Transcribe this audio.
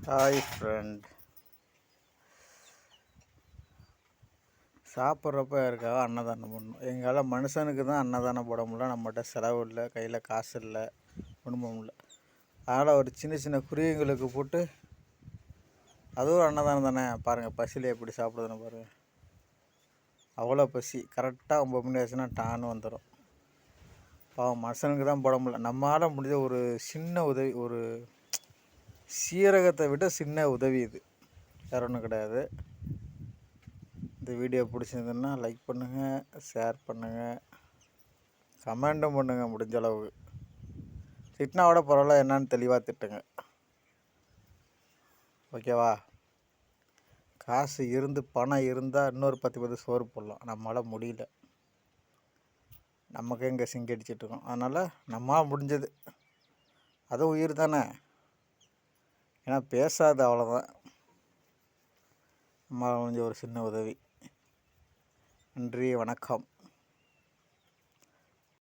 Hi friend. சாப்பிட்றப்ப யாருக்காக அன்னதானம் பண்ணணும். எங்களால் மனுஷனுக்கு தான் அன்னதானம் போட முடியல. நம்மகிட்ட செலவு இல்லை, கையில் காசு இல்லை, குடும்பம் இல்லை. அதனால் ஒரு சின்ன சின்ன குருவிங்களுக்கு போட்டு அதுவும் ஒரு அன்னதானம் தானே. பாருங்கள் பசியில் எப்படி சாப்பிடுதுன்னு பாருங்கள். அவ்வளோ பசி. கரெக்டாக 9 மணி ஆச்சுன்னா டான்னு வந்துடும். பாவம் மனுஷனுக்கு தான் போட முடியல. நம்மளால் முடிஞ்ச ஒரு சின்ன உதவி, ஒரு சீரகத்தை விட சின்ன உதவி இது, வேறு ஒன்றும் கிடையாது. இந்த வீடியோ பிடிச்சிருந்ததுன்னா லைக் பண்ணுங்கள், ஷேர் பண்ணுங்கள், கமெண்ட்டும் பண்ணுங்கள். முடிஞ்ச அளவு திட்டினா விட பரவாயில்ல, என்னான்னு தெளிவாக திட்டுங்க. ஓகேவா? காசு இருந்து பணம் இருந்தால் இன்னொரு 10 சோறு போடலாம். நம்மளால் முடியல. நமக்கு எங்கே சிங்கடிச்சிட்ருக்கோம். அதனால் நம்மளால் முடிஞ்சது, அது உயிர் தானே. ஏன்னா பேசாது, அவ்வளோதான். நம்மளால் முடிஞ்ச ஒரு சின்ன உதவி. நன்றி, வணக்கம்.